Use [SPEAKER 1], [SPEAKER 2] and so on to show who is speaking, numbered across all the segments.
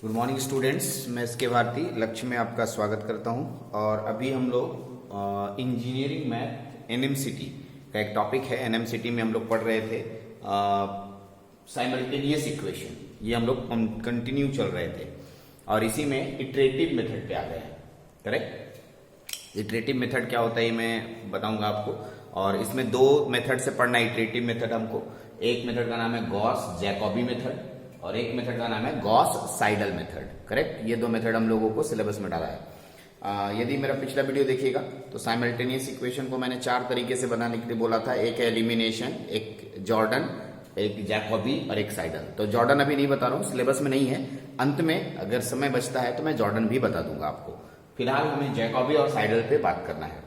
[SPEAKER 1] Good morning students, मैं S के भारती लक्ष्य में आपका स्वागत करता हूं। और अभी हम लोग इंजीनियरिंग मैथ एनएमसीटी का एक टॉपिक है। एनएमसीटी में हम लोग पढ़ रहे थे साइमल्टेनियस इक्वेशन। ये हम लोग कंटिन्यू चल रहे थे और इसी में इटरेटिव मेथड पे आ गए हैं। करेक्ट। इटरेटिव मेथड क्या होता है ये मैं बताऊंगा आपको। और इसमें दो मेथड से पढ़ना है इटरेटिव मेथड हमको। एक मेथड का नाम है गॉस जैकोबी मेथड और एक मेथड का नाम है गॉस साइडल मेथड। करेक्ट। ये दो मेथड हम लोगों को सिलेबस में डाला है। यदि मेरा पिछला वीडियो देखिएगा तो साइमल्टेनियस इक्वेशन को मैंने चार तरीके से बनाने के लिए बोला था। एक है एलिमिनेशन, एक जॉर्डन, एक जैकोबी और एक साइडल। तो जॉर्डन अभी नहीं बता रहा हूँ, सिलेबस में नहीं है। अंत में अगर समय बचता है तो मैं जॉर्डन भी बता दूंगा आपको। फिलहाल हमें जैकोबी और साइडल पे बात करना है।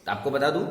[SPEAKER 1] तो आपको बता दूं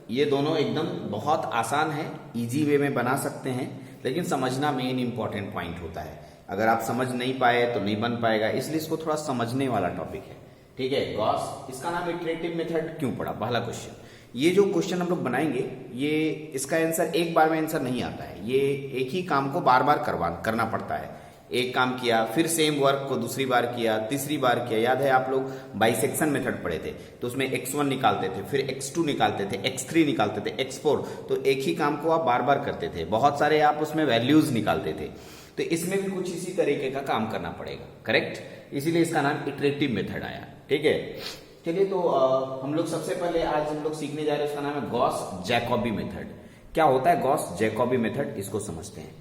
[SPEAKER 1] ये दोनों एकदम बहुत आसान है, इजी वे में बना सकते हैं, लेकिन समझना मेन इंपॉर्टेंट पॉइंट होता है। अगर आप समझ नहीं पाए तो नहीं बन पाएगा, इसलिए इसको थोड़ा समझने वाला टॉपिक है। ठीक है। गॉस, इसका नाम इटरेटिव मेथड क्यों पड़ा? पहला क्वेश्चन। ये जो क्वेश्चन हम लोग बनाएंगे ये इसका आंसर एक बार में आंसर नहीं आता है। ये एक ही काम को बार बार करना पड़ता है। एक काम किया, फिर सेम वर्क को दूसरी बार किया, तीसरी बार किया। याद है आप लोग बाइसेक्शन मेथड पढ़े थे तो उसमें x1 निकालते थे, फिर x2 निकालते थे, x3 निकालते थे, x4। तो एक ही काम को आप बार बार करते थे, बहुत सारे आप उसमें वैल्यूज निकालते थे। तो इसमें भी कुछ इसी तरीके का काम करना पड़ेगा। करेक्ट। इसीलिए इसका नाम इटरेटिव मेथड आया। ठीक है। चलिए तो हम लोग सबसे पहले आज हम लोग सीखने जा रहे हैं, उसका नाम है गॉस जैकोबी मेथड। क्या होता है गॉस जैकोबी मेथड, इसको समझते हैं।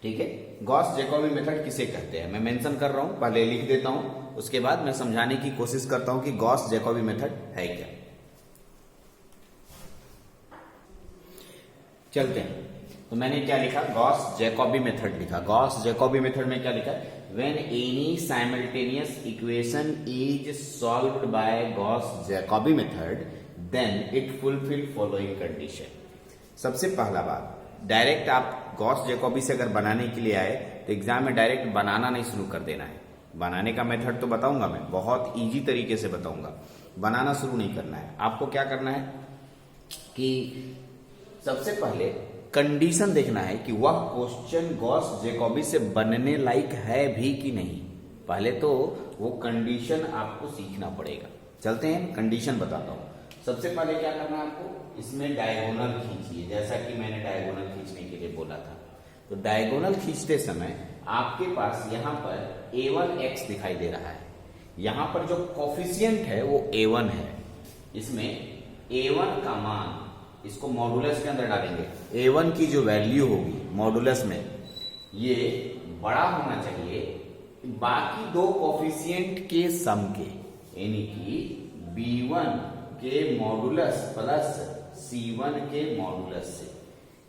[SPEAKER 1] ठीक है। गॉस जैकोबी मेथड किसे कहते हैं मैं मेंशन कर रहा हूं, पहले लिख देता हूं, उसके बाद मैं समझाने की कोशिश करता हूं कि गॉस जैकोबी मेथड है क्या। चलते हैं। तो मैंने क्या लिखा, गॉस जैकोबी मेथड लिखा। गॉस जैकोबी मेथड में क्या लिखा, when any simultaneous equation is solved by Gauss Jacobi method then it fulfil following condition. सबसे पहला बात, डायरेक्ट आप गॉस जैकोबी से अगर बनाने के लिए आए तो एग्जाम में डायरेक्ट बनाना नहीं शुरू कर देना है। बनाने का मेथड तो बताऊंगा मैं, बहुत इजी तरीके से बताऊंगा। बनाना शुरू नहीं करना है। आपको क्या करना है कि सबसे पहले कंडीशन देखना है कि वह क्वेश्चन गॉस जैकोबी से बनने लायक है भी कि नहीं। पहले तो वो कंडीशन आपको सीखना पड़ेगा। चलते हैं, कंडीशन बताता हूं। सबसे पहले क्या करना है आपको, इसमें डायगोनल खींचिए, जैसा कि मैंने डायगोनल खींचने के लिए बोला था। तो डायगोनल खींचते समय आपके पास यहां पर a1x दिखाई दे रहा है। यहां पर जो कोफिशिएंट है वो a1 है। इसमें a1 का मान इसको मॉडुलस के अंदर डालेंगे। a1 की जो वैल्यू होगी मॉडुलस में ये बड़ा होना चाहिए बाकी दो कोफिशिएंट के सम के, यानी कि b1 के मॉडुलस प्लस c1 के मॉडुलस से।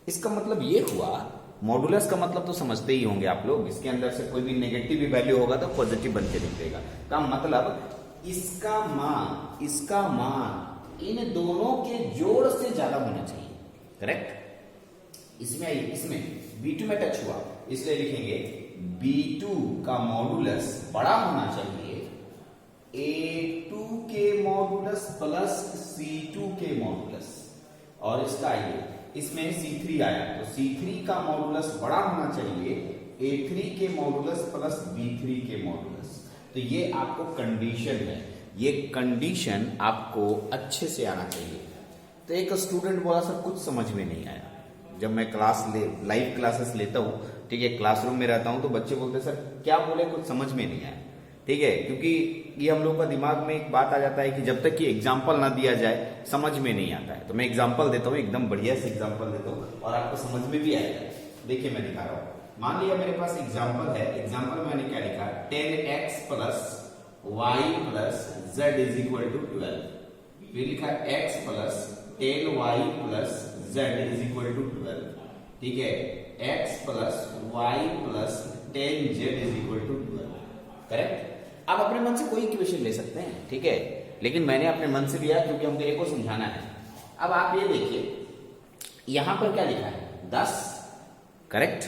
[SPEAKER 1] इसका मतलब ये हुआ, मॉडुलस का मतलब तो समझते ही होंगे आप लोग, इसके अंदर से कोई भी नेगेटिव भी वैल्यू होगा तो पॉजिटिव बन के निकलेगा। का मतलब इसका मान इन दोनों के जोड़ से ज्यादा होना चाहिए। करेक्ट। इसमें b2 में टच हुआ, इसलिए लिखेंगे b2 का मॉडुलस बड़ा होना चाहिए a2 के मॉडुलस प्लस c2 के मॉडुलस। और इसका ये इसमें c3 आया तो c3 का मॉडुलस बड़ा होना चाहिए a3 के मॉडुलस प्लस b3 के मॉडुलस। तो ये आपको कंडीशन है, ये कंडीशन आपको अच्छे से आना चाहिए। तो एक स्टूडेंट बोला सर कुछ समझ में नहीं आया। जब मैं लाइव क्लासेस लेता हूँ, ठीक है, क्लासरूम में रहता हूँ, तो बच्चे बोलते सर क्या बोले, कुछ समझ में नहीं आया। ठीक है, क्योंकि ये हम लोग का दिमाग में एक बात आ जाता है कि जब तक कि एग्जाम्पल ना दिया जाए समझ में नहीं आता है। तो मैं एग्जाम्पल देता हूँ, एकदम बढ़िया से एग्जाम्पल देता हूँ और आपको समझ में भी आएगा। देखिए मैं दिखा रहा हूँ। मान लिया मेरे पास एग्जाम्पल है। एग्जाम्पल में मैंने क्या लिखा, 10x plus y plus z is equal to 12। फिर लिखा x plus 10y plus z is equal to 12। ठीक है, x plus y plus 10z is equal to 12। Correct. आप अपने मन से कोई इक्वेशन ले सकते हैं, ठीक है, लेकिन मैंने अपने मन से लिया क्योंकि हम तेरे को समझाना है। अब आप ये देखिए यहां पर क्या लिखा है, 10। करेक्ट।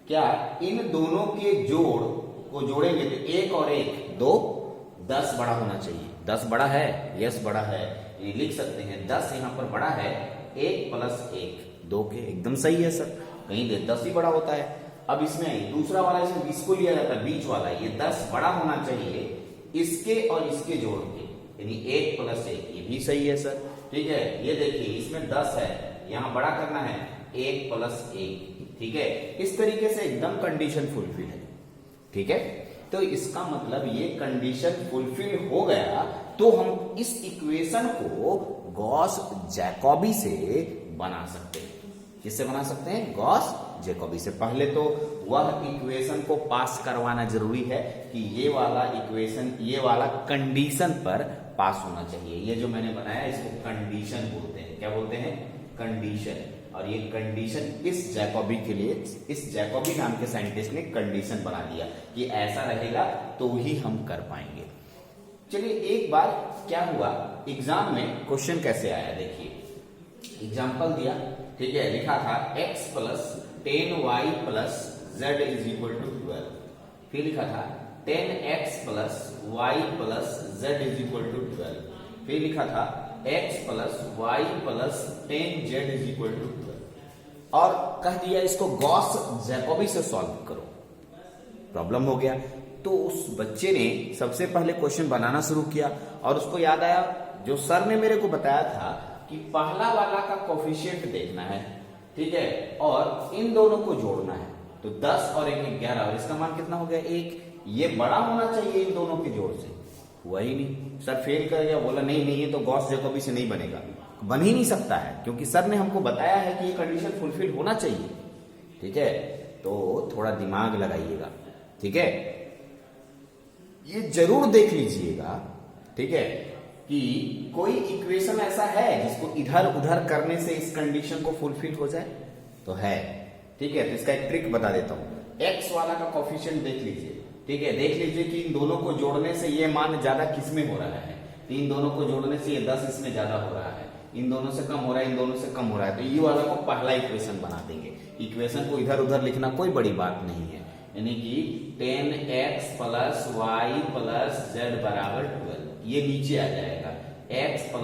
[SPEAKER 1] क्या इन दोनों के जोड़ को जोड़ेंगे तो एक और एक 2, 10 बड़ा होना चाहिए। 10 बड़ा है, यस बड़ा है, ये लिख सकते हैं 10 यहां पर बड़ा है 1 प्लस 1 2 के। एकदम सही है सर, कहीं 10 ही बड़ा होता है। अब इसमें दूसरा वाला इसमें इसको लिया जाता है बीच वाला, ये 10 बड़ा होना चाहिए इसके और इसके जोड़ के, यानी 1 + 1, ये भी सही है सर। ठीक है, ये देखिए इसमें 10 है, यहां बड़ा करना है 1 + 1। ठीक है, इस तरीके से एकदम कंडीशन फुलफिल है। ठीक है, तो इसका मतलब ये कंडीशन फुलफिल हो गया तो हम इस इक्वेशन को गॉस जैकोबी से बना सकते हैं। किससे बना सकते हैं? गॉस जैकोबी से। पहले तो वह इक्वेशन को पास करवाना जरूरी है कि ये वाला इक्वेशन, ये वाला कंडीशन पर पास होना चाहिए। ये जो मैंने बनाया इसको कंडीशन बोलते हैं। क्या बोलते हैं? कंडीशन। और ये कंडीशन इस जैकोबी के लिए, इस जैकोबी नाम के साइंटिस्ट ने कंडीशन बना दिया कि ऐसा रहेगा तो ही हम कर पाएंगे। चलिए एक बार क्या हुआ एग्जाम में, क्वेश्चन कैसे आया देखिए। एग्जाम्पल दिया, ठीक है, लिखा था x + 10y + z = 12। फिर लिखा था 10x + y + z = 12। फिर लिखा था x + y + 10z = 12 और कह दिया इसको गॉस जैकोबी से सॉल्व करो। प्रॉब्लम हो गया तो उस बच्चे ने सबसे पहले क्वेश्चन बनाना शुरू किया और उसको याद आया जो सर ने मेरे को बताया था कि पहला वाला का कोफिशिएंट देखना है, ठीक है, और इन दोनों को जोड़ना है। तो 10 और 1 11 और इसका मान कितना हो गया? 1। ये बड़ा होना चाहिए इन दोनों के जोड़ से, हुआ ही नहीं। सर फेल कर गया, बोला नहीं नहीं ये तो गॉस जैकोबी से नहीं बनेगा, बन ही नहीं सकता है क्योंकि सर ने हमको बताया है कि ये कंडीशन फुलफिल होना चाहिए। ठीक है, तो थोड़ा दिमाग लगाइएगा। ठीक है, ये जरूर देख लीजिएगा, ठीक है, कि कोई इक्वेशन ऐसा है जिसको इधर उधर करने से इस कंडीशन को फुलफिल हो जाए, तो है। ठीक है, तो इसका एक ट्रिक बता देता हूं। एक्स वाला का कोफिशिएंट देख लीजिए, ठीक है, देख लीजिए कि इन दोनों को जोड़ने से ये मान ज्यादा किसमें हो रहा है। तो इन दोनों को जोड़ने से ये 10 इसमें ज्यादा हो रहा है, इन दोनों से कम हो रहा है, इन दोनों से कम हो रहा है, तो ये वाला को पहला इक्वेशन बना देंगे। इक्वेशन को इधर उधर लिखना कोई बड़ी बात नहीं है, यानी कि 10x + y + z = 12, ये नीचे आ जाएगा। x +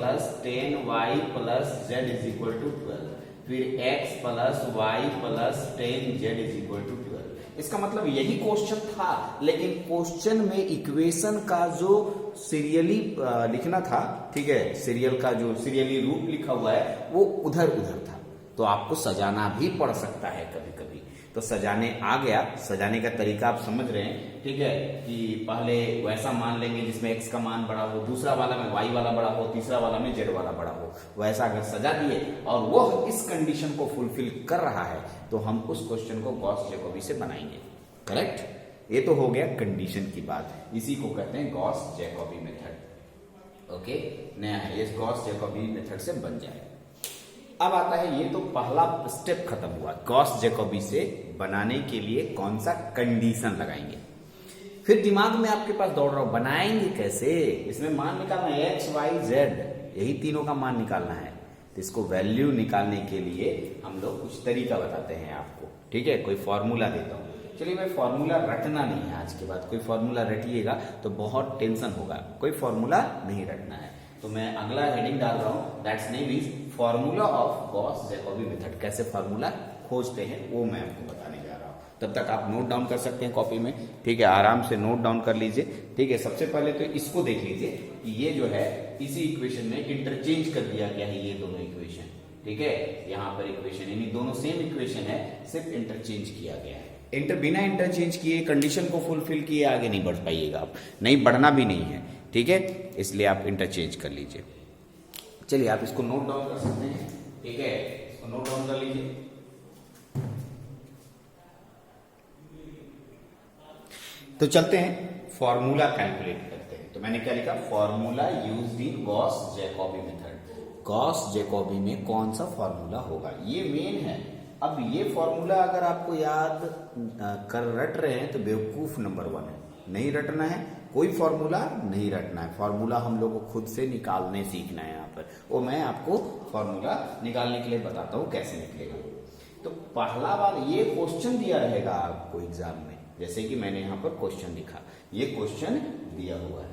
[SPEAKER 1] 10y + z = 12, फिर x + y + 10z = 12। इसका मतलब यही क्वेश्चन था, लेकिन क्वेश्चन में इक्वेशन का जो सीरियली लिखना था, ठीक है, सीरियल का जो सीरियली रूप लिखा हुआ है वो उधर उधर था, तो आपको सजाना भी पड़ सकता है कभी कभी। तो सजाने आ गया, सजाने का तरीका आप समझ रहे हैं, ठीक है, कि पहले वैसा मान लेंगे जिसमें x का मान बड़ा हो, दूसरा वाला में y वाला बड़ा हो, तीसरा वाला में z वाला बड़ा हो, वैसा अगर सजा दिए और वो इस कंडीशन को फुलफिल कर रहा है तो हम उस क्वेश्चन को गॉस जैकोबी से बनाएंगे। करेक्ट? ये तो हो गया कंडीशन की बात, इसी को कहते हैं गॉस जैकोबी मेथड। ओके, नया है, ये गॉस जैकोबी मेथड से बन जाए। अब आता है, ये तो पहला स्टेप खत्म हुआ, गॉस जैकोबी से बनाने के लिए कौन सा कंडीशन लगाएंगे। फिर दिमाग में आपके पास दौड़ रहा हो बनाएंगे कैसे, इसमें मान निकालना है x y z, यही तीनों का मान निकालना है। तो इसको वैल्यू निकालने के लिए हम लोग कुछ तरीका बताते हैं आपको, ठीक है, कोई फॉर्मूला देता हूं। चलिए, मैं फॉर्मूला रटना नहीं है आज के बाद, कोई फॉर्मूला रटिएगा तो बहुत टेंशन होगा, कोई फॉर्मूला नहीं रटना है। तो मैं अगला हेडिंग डाल रहा हूं, that's name is formula of Gauss Jacobi method. कैसे फॉर्मूला खोजते हैं वो मैं आपको बताने जा रहा हूं। तब तक आप नोट डाउन कर सकते हैं कॉपी में, ठीक है, आराम से नोट डाउन कर लीजिए। ठीक है, सबसे पहले तो इसको देख लीजिए कि ये जो है इसी इक्वेशन में इंटरचेंज कर दिया गया है, ये दोनों इक्वेशन, ठीक है, यहाँ पर इक्वेशन यानी दोनों सेम इक्वेशन है, सिर्फ इंटरचेंज किया गया है। बिना इंटरचेंज किए कंडीशन को फुलफिल किए आगे नहीं बढ़ पाइएगा आप, नहीं बढ़ना भी नहीं है, ठीक है, इसलिए आप इंटरचेंज कर लीजिए। चलिए आप इसको नोट डाउन कर सकते हैं, ठीक है, इसको नोट डाउन कर लीजिए। तो चलते हैं फॉर्मूला कैलकुलेट करते हैं। तो मैंने क्या लिखा, formula used in Gauss Jacobi method. Gauss Jacobi में कौन सा फॉर्मूला होगा, ये मेन है। अब ये फॉर्मूला अगर आपको याद कर रट रहे हैं तो बेवकूफ नंबर 1 है, नहीं रटना है, कोई फॉर्मूला नहीं रटना है। फॉर्मूला हम लोग को खुद से निकालने सीखना है यहाँ पर, वो मैं आपको फॉर्मूला निकालने के लिए बताता हूँ कैसे निकलेगा। तो पहला बार ये क्वेश्चन दिया रहेगा आपको एग्जाम में, जैसे कि मैंने यहाँ पर क्वेश्चन लिखा, ये क्वेश्चन दिया हुआ है।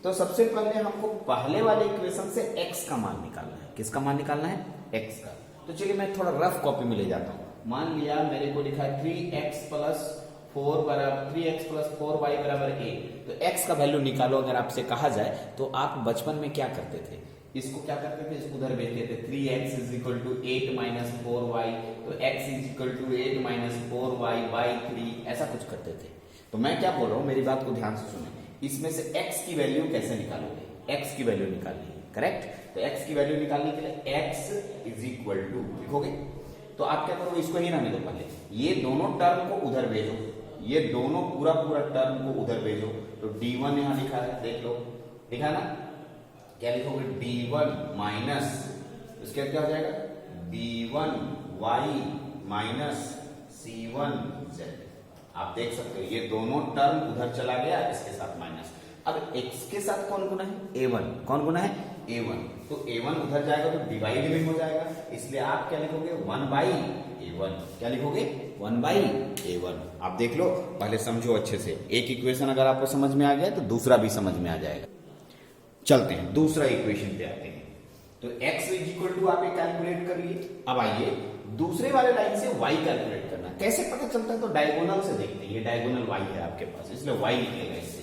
[SPEAKER 1] तो सबसे पहले हमको पहले वाले इक्वेशन से x का मान निकालना है। किसका मान निकालना है? x का। तो चलिए मैं थोड़ा रफ कॉपी में ले जाता हूँ, मान लिया मेरे को लिखा है 3x प्लस 4y बराबर a, तो x का वैल्यू निकालो अगर आपसे कहा जाए तो आप बचपन में क्या करते थे, इसको क्या करते थे, इसको उधर भेजते थे 3x is equal to 8 minus 4y, तो x is equal to 8 minus 4y by 3, ऐसा कुछ करते थे। तो मैं क्या बोल रहा हूं, मेरी बात को ध्यान से सुने, इसमें से x की वैल्यू कैसे निकालोगे, x की वैल्यू निकालनी है, करेक्ट। तो x की वैल्यू निकालने के लिए x इज इक्वल टू लिखोगे, तो आप क्या करोगे, इसको ही रहने दो, पहले ये दोनों टर्म को उधर भेजो, ये दोनों पूरा टर्म को उधर भेजो, तो d1 यहां लिखा है, देख लो, लिखा ना, क्या लिखोगे d1 माइनस, इसके क्या हो जाएगा b1y माइनस c1z। आप देख सकते हो ये दोनों टर्म उधर चला गया, इसके साथ माइनस। अब x के साथ कौन गुना है, a1, कौन गुना है a1, तो a1 उधर जाएगा तो डिवाइड भी हो जाएगा, इसलिए आप क्या लिखोगे 1/a1, क्या लिखोगे 1/a1। आप देख लो, पहले समझो अच्छे से, एक इक्वेशन अगर आपको समझ में आ गया तो दूसरा भी समझ में आ जाएगा। चलते हैं दूसरा इक्वेशन पे आते हैं, तो x इज इक्वल टू आप कैलकुलेट कर लिए। अब आइए दूसरे वाले लाइन से y कैलकुलेट करना, कैसे पता चलता है, तो डायगोनल से देखते हैं, ये डायगोनल y है आपके पास, इसलिए y निकलेगा इससे,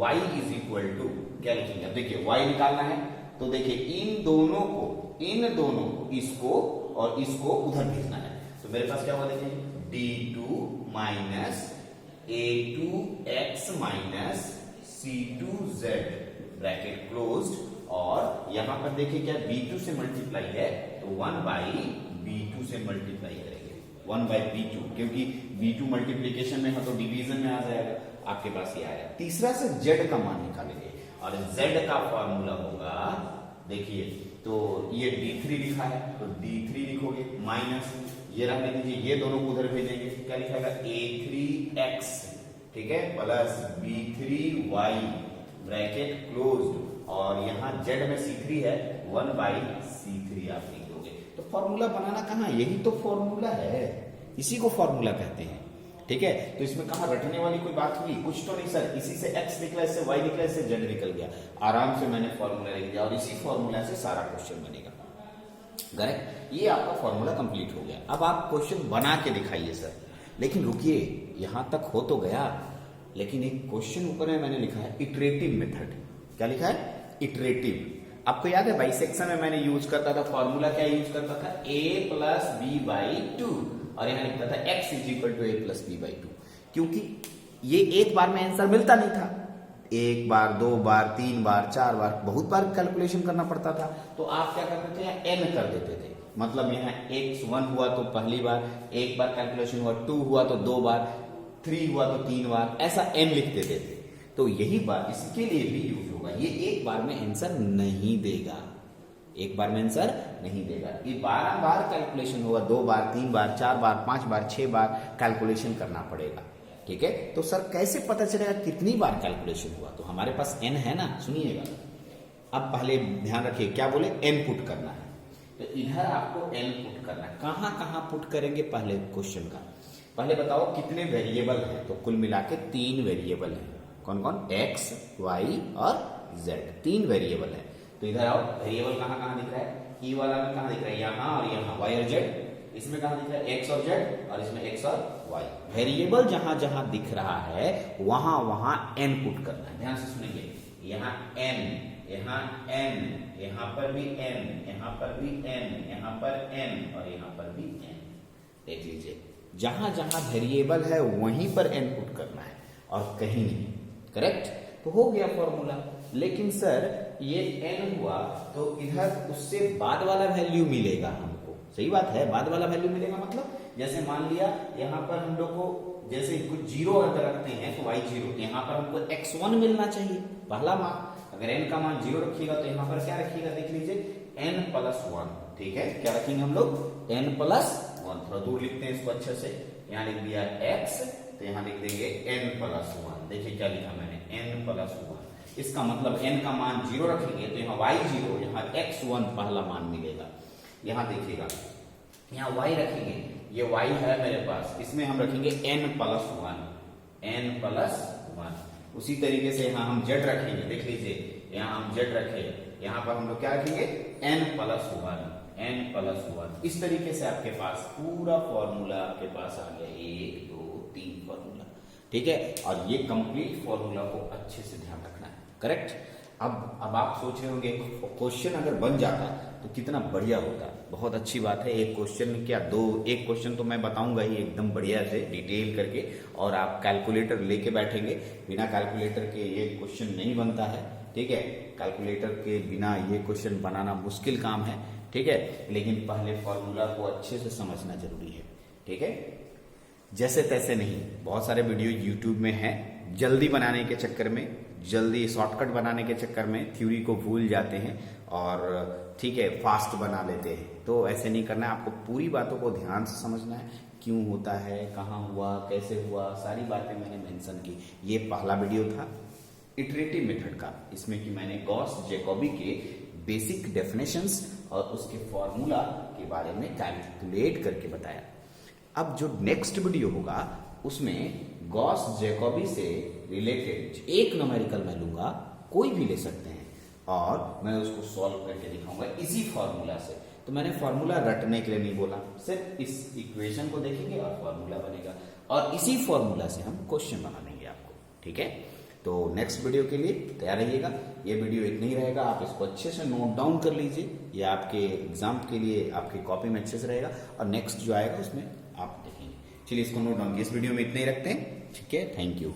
[SPEAKER 1] y इज इक्वल टू क्या लिखेंगे, अब देखिए y निकालना है, तो देखिए इन दोनों को इसको और इसको उधर भेजना है, तो मेरे पास क्या हुआ देखिए d2 minus a2x minus c2z bracket closed, और यहां पर देखिए क्या b2 से मल्टीप्लाई है, तो 1/b2 से मल्टीप्लाई करेंगे, 1/b2, क्योंकि b2 मल्टीप्लीकेशन में है तो डिवीजन में आ जाएगा, आपके पास ये आया। तीसरा से z का मान निकालेंगे, और z का फॉर्मूला होगा, देखिए तो ये d3 लिखा है, तो d3 लिखोगे माइनस, ये रहने दीजिए, ये दोनों को उधर भेजेंगे, क्या लिखेगा a3x, ठीक है, प्लस b3y ब्रैकेट क्लोज्ड, और यहाँ z में c3 है, 1/c3 आप लिख दोगे। तो फॉर्मूला बनाना कहाँ, यही तो फॉर्मूला है, इसी को फॉर्मूला कहते हैं, ठीक है। तो इसमें कहाँ रटने वाली कोई बात हुई, कुछ तो नहीं सर, इसी से x निकला, इससे y निकला, इससे z निकल गया, आराम से मैंने फॉर्मूला लिख दिया, और इसी फॉर्मूला से सारा क्वेश्चन बनेगा, करेक्ट। ये आपका फॉर्मूला कंप्लीट हो गया। अब आप क्वेश्चन बना के दिखाइए सर, लेकिन रुकिए, यहां तक हो तो गया, लेकिन एक क्वेश्चन ऊपर में मैंने लिखा है इटरेटिव मेथड, क्या लिखा है इटरेटिव। आपको याद है बाइसेक्शन में मैंने यूज करता था फॉर्मूला, क्या यूज करता था a प्लस b/2, और यहां लिखता था x is equal to a plus b/2, क्योंकि ये एक बार में आंसर मिलता नहीं था, एक बार, दो बार, तीन बार, चार बार, बहुत बार कैलकुलेशन करना पड़ता था, तो आप क्या करते थे, n कर देते थे, मतलब यहाँ x1 हुआ तो पहली बार एक बार कैलकुलेशन हुआ, 2 हुआ तो 2 बार, 3 हुआ तो 3 बार, ऐसा n लिख देते थे। तो यही बात इसके लिए भी यूज होगा, ये एक बार में आंसर नहीं देगा, एक बार में आंसर नहीं देगा, ये 12 बार कैलकुलेशन होगा, 2 बार, 3 बार, 4 बार, 5 बार, 6 बार कैलकुलेशन करना पड़ेगा, ठीक है। तो सर कैसे पता चलेगा कितनी बार कैलकुलेशन हुआ, तो हमारे पास n है ना, सुनिएगा, अब पहले ध्यान रखिए, क्या बोले n पुट करना है, तो इधर आपको n पुट करना है, कहां कहां पुट करेंगे, पहले क्वेश्चन का, पहले बताओ कितने वेरिएबल हैं, तो कुल मिला के 3 वेरिएबल हैं, कौन कौन, x, y और z, 3 वेरिएबल है। तो इधर आओ, वेरिएबल कहां कहां दिख रहा है, ई वाला में कहां दिख रहा है, यहां और यहां, y और z, इसमें कहां दिख रहा है x और z, और इसमें x और y। वेरिएबल जहां जहां दिख रहा है वहां वहां n पुट करना है, ध्यान से सुनिए, यहाँ n, यहाँ n, यहाँ पर भी n, यहाँ पर भी n, यहाँ पर n, और यहाँ पर भी n, देख लीजिए, जहां जहां वेरिएबल है वहीं पर n पुट करना है और कहीं नहीं, करेक्ट। तो हो गया फॉर्मूला, लेकिन सर ये n हुआ तो इधर उससे बाद वाला वैल्यू मिलेगा हमको, सही बात है, बाद वाला वैल्यू मिलेगा, मतलब जैसे मान लिया यहाँ पर हम लोग को जैसे कुछ जीरो अगर रखते हैं तो y0, यहाँ पर हमको x1 मिलना चाहिए, पहला मान, अगर n का मान 0 रखिएगा तो यहाँ पर क्या रखिएगा, देख लीजिए n+1, ठीक है, क्या रखेंगे हम लोग n+1, थोड़ा दूर लिखते हैं इसको अच्छे से, यहाँ लिख दिया x, तो यहाँ लिख देंगे n+1, देखिए क्या लिखा मैंने n+1, इसका मतलब n का मान 0 रखेंगे तो यहाँ y0, यहाँ x1 पहला मान मिलेगा, यहाँ देखिएगा यहाँ y रखेंगे, ये y है मेरे पास, इसमें हम रखेंगे n+1, उसी तरीके से यहाँ हम z रखेंगे, देख लीजिए यहाँ हम z रखे, यहाँ पर हम लोग क्या रखेंगे n+1, n प्लस 1। इस तरीके से आपके पास पूरा फॉर्मूला आपके पास आ गया, 1 2 3 फॉर्मूला, ठीक है। और ये कंप्लीट फॉर्मूला को अच्छे से ध्यान रखना है, करेक्ट। अब आप सोच रहे होंगे क्वेश्चन अगर बन जाता तो कितना बढ़िया होता। बहुत अच्छी बात है। एक क्वेश्चन में क्या दो, एक क्वेश्चन तो मैं बताऊंगा ही एकदम बढ़िया से डिटेल करके, और आप कैलकुलेटर लेके बैठेंगे। बिना कैलकुलेटर के ये क्वेश्चन नहीं बनता है, ठीक है। कैलकुलेटर के बिना ये क्वेश्चन बनाना मुश्किल काम है, ठीक है। लेकिन पहले फॉर्मूला को अच्छे से समझना जरूरी है, ठीक है। जैसे तैसे नहीं, बहुत सारे वीडियो यूट्यूब में हैं, जल्दी बनाने के चक्कर में, जल्दी शॉर्टकट बनाने के चक्कर में थ्योरी को भूल जाते हैं और ठीक है फास्ट बना लेते हैं। तो ऐसे नहीं करना है, आपको पूरी बातों को ध्यान से समझना है, क्यों होता है, कहाँ हुआ, कैसे हुआ, सारी बातें मैंने मेंशन की। ये पहला वीडियो था इटरेटिव मेथड का, इसमें कि मैंने गॉस जैकोबी के बेसिक डेफिनेशंस और उसके फॉर्मूला के बारे में कैलकुलेट करके बताया। अब जो नेक्स्ट वीडियो होगा उसमें गॉस जैकोबी से रिलेटेड एक न्यूमेरिकल मैं लूंगा, कोई भी ले सकते हैं, और मैं उसको सॉल्व करके दिखाऊंगा इसी फॉर्मूला से। तो मैंने फॉर्मूला रटने के लिए नहीं बोला, सिर्फ इस इक्वेशन को देखेंगे और फॉर्मूला बनेगा, और इसी फॉर्मूला से हम क्वेश्चन बना देंगे आपको, ठीक है। तो नेक्स्ट वीडियो के लिए तैयार रहिएगा। ये वीडियो इतना ही रहेगा, आप इसको अच्छे से नोट डाउन कर लीजिए, ये आपके एग्जाम के लिए आपकी कॉपी में अच्छे से रहेगा, और नेक्स्ट जो आएगा उसमें आप देखेंगे। चलिए इसको नोट डाउन, इस वीडियो में इतना ही रखते हैं, ठीक है। Thank you.